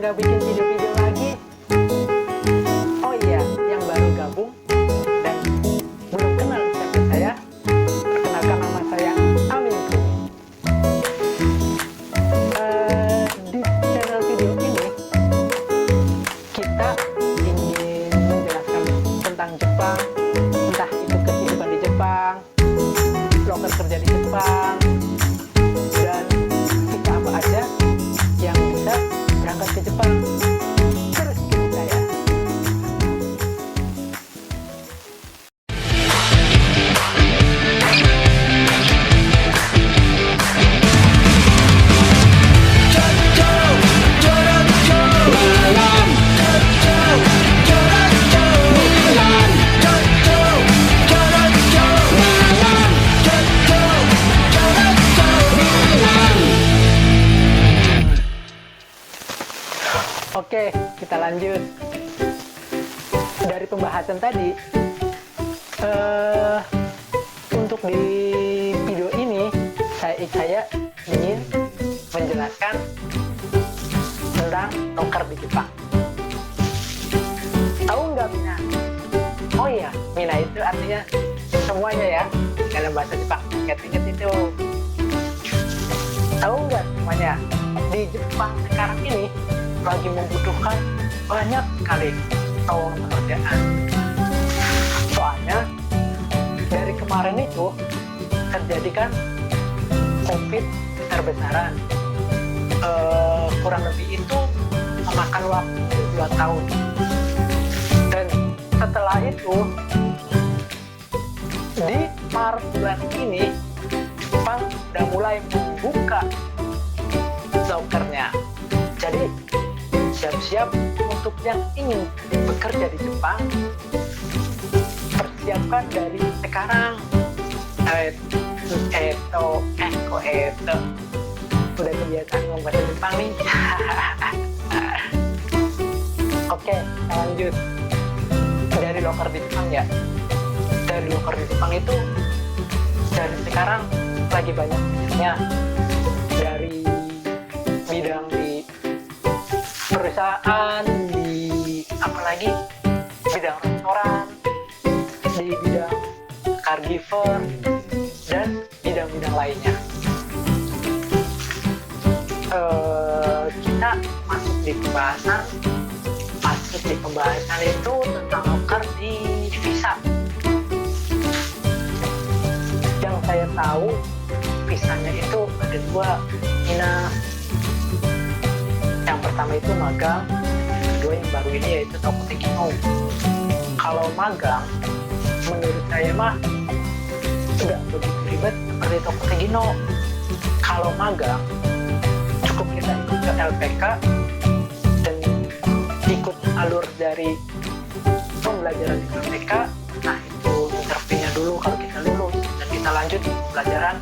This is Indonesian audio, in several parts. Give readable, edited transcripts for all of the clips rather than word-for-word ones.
nggak bikin video-video lagi? Oh iya, yang baru gabung dan belum kenal siapa saya, perkenalkan nama saya Amin. Di channel video ini kita ingin menjelaskan tentang Jepang, entah itu kehidupan di Jepang, vlogger kerja di Jepang, dan kita apa aja yang bisa berangkat ke Jepang. Terus kita ya. Oke, kita lanjut. Dari pembahasan tadi, untuk di video ini saya ingin menjelaskan tentang vlogger di Jepang. Tahu nggak Mina? Oh iya, Mina itu artinya semuanya ya dalam bahasa Jepang. Ingat-ingat itu. Tahu nggak semuanya? Di Jepang sekarang ini lagi membutuhkan banyak sekali lowongan pekerjaan. Soalnya dari kemarin itu terjadi kan COVID besar-besaran. Kurang lebih itu memakan waktu 2 tahun. Dan setelah itu di Maret bulan ini Jepang udah mulai membuka lowongannya. Jadi siap-siap untuk yang ingin bekerja di Jepang, persiapkan dari sekarang. Udah kebiasaan ngomong bahasa Jepang nih. Oke, lanjut. Dari loker di Jepang ya. Dari loker di Jepang itu dari sekarang lagi banyak bisnisnya. Dari bidang di perusahaan, di apalagi bidang restoran, di bidang caregiver, dan bidang-bidang lainnya. Kita masuk di pembahasan itu tentang loker di visa. Yang saya tahu visanya itu ada 2, Mina. Yang pertama itu magang, yang kedua yang baru ini yaitu Tokuteki no. Kalau magang, menurut saya mah tidak begitu ribet seperti Tokuteki no. Kalau magang, cukup kita ikut ke LPK dan ikut alur dari pembelajaran di LPK. Nah itu interviewnya dulu kalau kita lulus, dan kita lanjut pembelajaran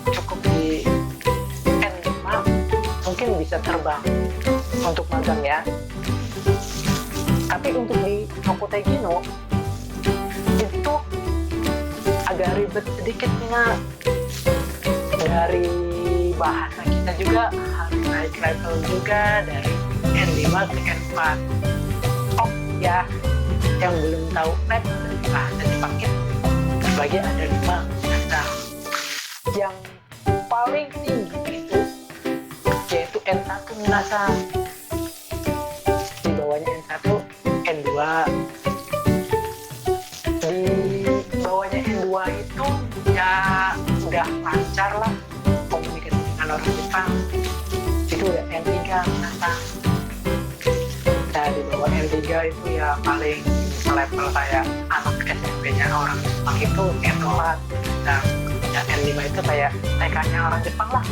cukup di N5, mungkin bisa terbang untuk magang ya. Tapi untuk di Tokuteki no itu agak ribet sedikit nih. Dari bahasa kita juga harus naik level juga dari N5 ke N4. Oh ya, yang belum tahu level dari bahasa Jepang itu terbagi ada 5 bahasa. Yang paling tinggi itu yaitu N1 minasa. Di bawahnya N1, N2. Di bawahnya N2 itu ya udah lancar lah komunikasi dengan orang Jepang. Itu udah N3 minasa. Nah di bawah N3 itu ya paling level kayak anak SMP-nya orang Jepang itu N4. Nah N5 itu kayak TK-nya orang Jepang lah.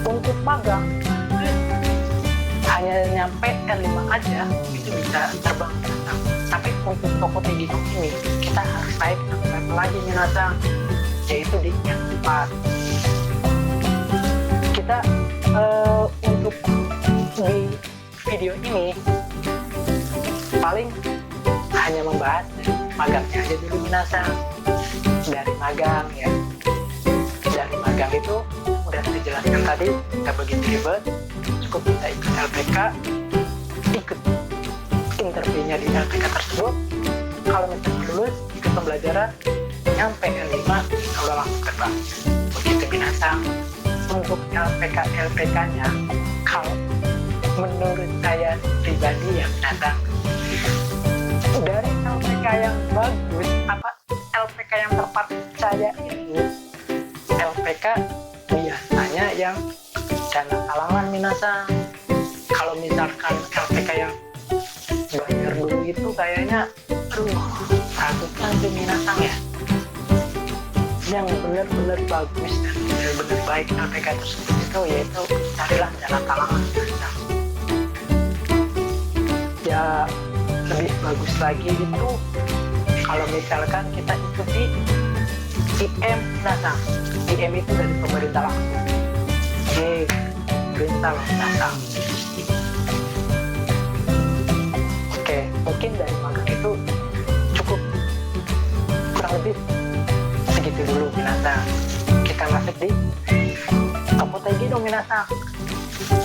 Untuk magang hanya nyampe N5 aja itu bisa terbang minasang. Tapi untuk Tokuteki no ini kita harus naik level lagi minasang, yaitu di N4. Kita untuk di video ini paling hanya membahas magangnya aja dulu minasang. Dari magang ya, dari magang itu udah dijelaskan tadi, nggak begitu ribet, cukup kita ikut LPK, ikut interviewnya di LPK tersebut. Kalau misalnya lulus ikut pembelajaran nyampe L5 kita udah langsung terbang. Begitu binatang. Untuk LPK-LPK-nya, kalau menurut saya pribadi ya binatang, dari LPK yang bagus, LPK yang terpercaya itu LPK biasanya yang dana talangan minasang. Kalau misalkan LPK yang bayar dulu itu kayaknya ratusan tuh minasang ya. Yang benar-benar bagus dan benar-benar baik LPK tersebut itu yaitu carilah dana talangan minasang. Ya lebih bagus lagi itu kalau misalkan kita ikuti IM minasang. IM itu dari pemerintah langsung. Pemerintah minasang. Oke, mungkin dari magang itu cukup, kurang lebih segitu dulu minasang. Kita masuk di Toko Tegino minasang.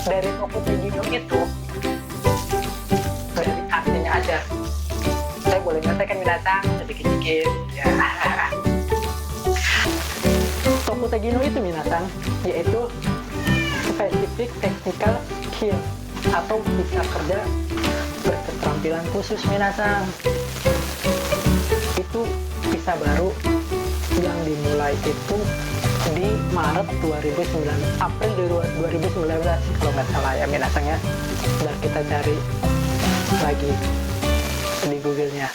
Dari Toko Tegino itu dari artinya aja saya boleh nyatakan minasang sedikit-sedikit ya. Toko Tegino itu minasang yaitu Specific Technical Skill atau bisa kerja berketerampilan khusus minasang. Itu bisa baru yang dimulai itu di Maret 2009, April 2019 kalau nggak salah ya minasangnya. Dan kita cari lagi di Google-nya.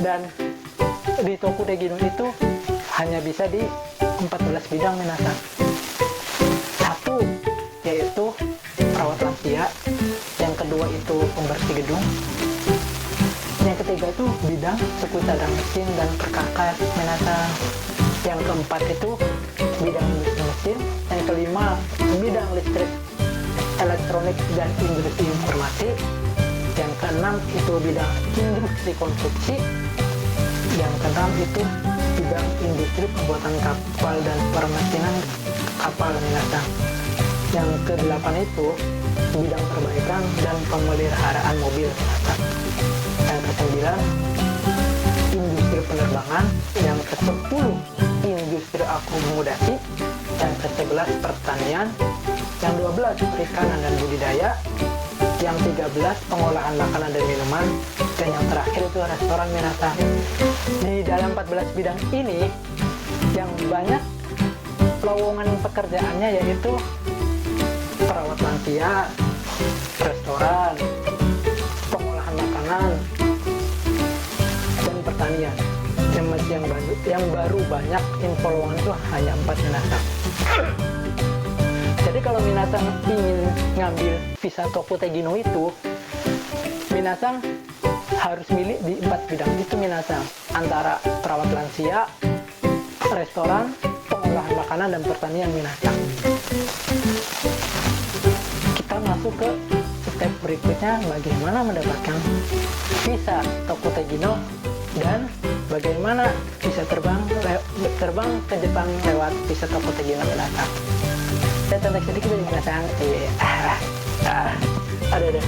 Dan di Toko Tegino itu hanya bisa di 14 bidang minasang. Satu yaitu perawat lansia, yang kedua itu pembersih gedung, yang ketiga itu bidang suku cadang mesin dan perkakas minasang, yang keempat itu bidang industri mesin, yang kelima bidang listrik, elektronik dan industri informasi, yang keenam itu bidang industri konstruksi, yang keenam itu bidang industri pembuatan kapal dan permesinan kapal minasang, yang kedelapan itu bidang perbaikan dan pemeliharaan mobil minasang, yang kesembilan industri penerbangan, yang ke-10 industri akomodasi, yang ke-11 pertanian, yang 12 perikanan dan budidaya, yang 13 pengolahan makanan dan minuman, dan yang terakhir itu restoran minasang. Di dalam 14 bidang ini yang banyak lowongan pekerjaannya yaitu perawat lansia, restoran, pengolahan makanan, dan pertanian. Yang baru banyak info lowongan itu hanya 4 minasang. Jadi kalau minasang ingin ngambil visa Toko Tegino itu, minasang harus milih di 4 bidang itu minasang, antara perawat lansia, restoran, pengolahan makanan dan pertanian minasang. Kita masuk ke step berikutnya, bagaimana mendapatkan visa Toko Tegino dan bagaimana bisa terbang ke Jepang lewat visa Toko Tegino minasang. Saya tanda sedikit dari minasang. Ada.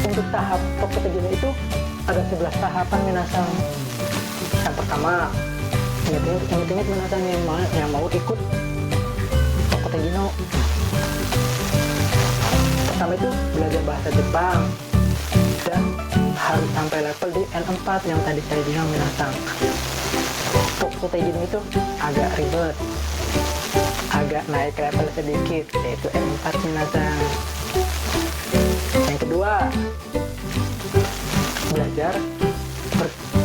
Untuk tahap Toko Tegino itu ada 11 tahapan minasang. Yang pertama, ingat minasang yang mau ikut Toko Tegino. Pertama itu belajar bahasa Jepang dan harus sampai level di N4 yang tadi saya bilang minasang. Toko Tegino itu agak ribet, agak naik level sedikit, yaitu N4 minasang. Yang kedua, belajar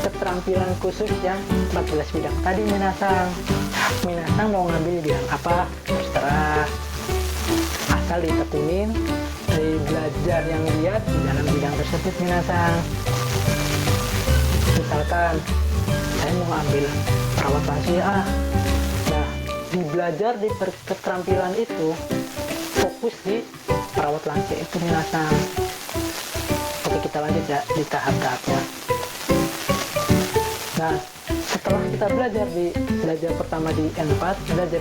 keterampilan khusus yang 14 bidang tadi minasang. Minasang mau ngambil bidang apa terserah, asal ditekunin dari belajar yang lihat di dalam bidang tersebut minasang. Misalkan saya mau ambil perawat lansia, nah di belajar di keterampilan itu fokus di perawat lansia itu minasang. Oke, kita lanjut ya di tahap-tahapnya. Nah, setelah kita belajar pertama di N4, belajar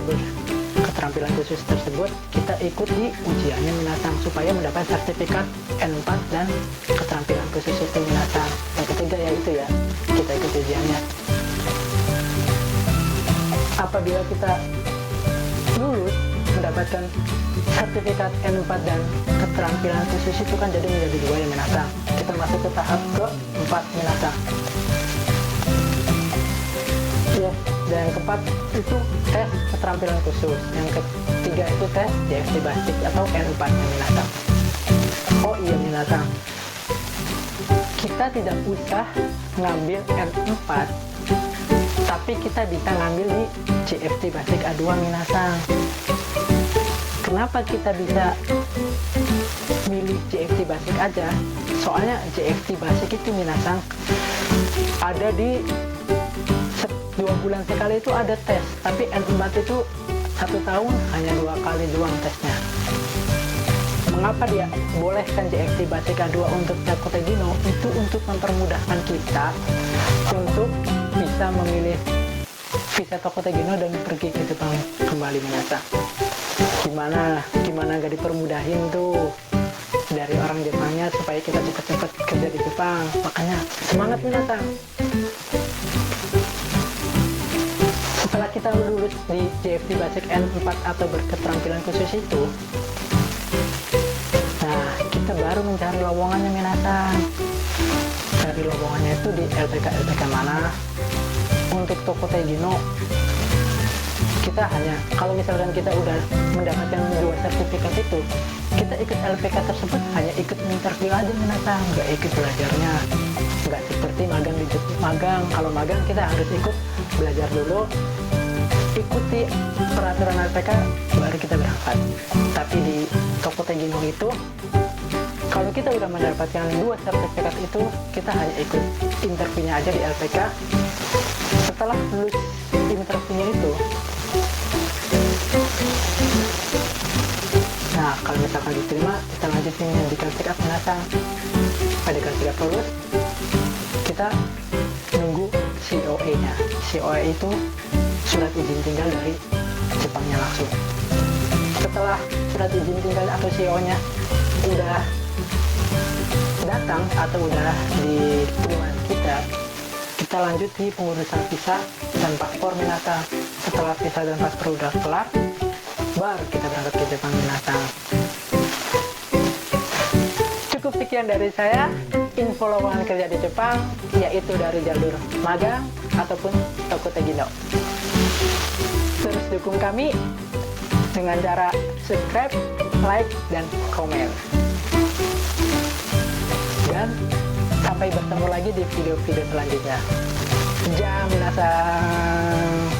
keterampilan khusus tersebut, kita ikut di ujiannya minasang supaya mendapat sertifikat N4 dan keterampilan khusus itu minasang. Yang ketiga yaitu ya, kita ikut ujiannya. Apabila kita lulus mendapatkan sertifikat N4 dan keterampilan khusus itu kan jadi menjadi 2 ya minasang. Kita masuk ke tahap ke-4 minasang. Ya, dan yang keempat itu tes keterampilan khusus. Yang ketiga itu tes JFT Basic atau N4 nya minasang. Oh iya minasang, kita tidak usah ngambil N4, tapi kita bisa ngambil di JFT Basic A2 minasang. Kenapa kita bisa milih JFT Basic aja? Soalnya JFT Basic itu minasang ada di 2 bulan sekali itu ada tes, tapi N4 itu 1 tahun hanya 2 kali doang tesnya. Mengapa dia bolehkan JFT Basic A2 untuk Cakute Gino? Itu untuk mempermudahkan kita untuk bisa memilih visa Cakute Gino dan pergi ke Jepang kembali minasang. Gimana gak dipermudahin tuh dari orang Jepangnya supaya kita cepat-cepat kerja di Jepang. Makanya semangat minasang. Setelah kita lulus di JFT Basic N4 atau berketerampilan khusus itu, nah kita baru mencari lowongannya minasang. Cari lowongannya itu di LPK mana. Untuk Cakute Gino kita hanya, kalau misalkan kita udah mendapatkan 2 sertifikat itu, kita ikut LPK tersebut hanya ikut interview aja minasang, nggak ikut belajarnya. Nggak seperti magang di magang. Kalau magang kita harus ikut belajar dulu, ikuti peraturan LPK baru kita berangkat. Tapi di Cakute Gino itu, kalau kita udah mendapatkan 2 sertifikat itu, kita hanya ikut interviewnya aja di LPK. Setelah lulus interviewnya itu, nah kalau misalkan diterima, kita lanjutin medical check up minasang. Medical check up lulus, kita nunggu COE nya. COE itu surat izin tinggal dari Jepangnya langsung. Setelah surat izin tinggal atau CO nya udah datang atau udah diterima kita lanjut di pengurusan visa dan paspor minasang. Setelah visa dan paspor udah kelar, baru kita berangkat ke Jepang minasang. Cukup sekian dari saya, info lowongan kerja di Jepang, yaitu dari jalur magang ataupun Cakute Gino. Terus dukung kami dengan cara subscribe, like, dan komen. Dan sampai bertemu lagi di video-video selanjutnya. Ja, minasang.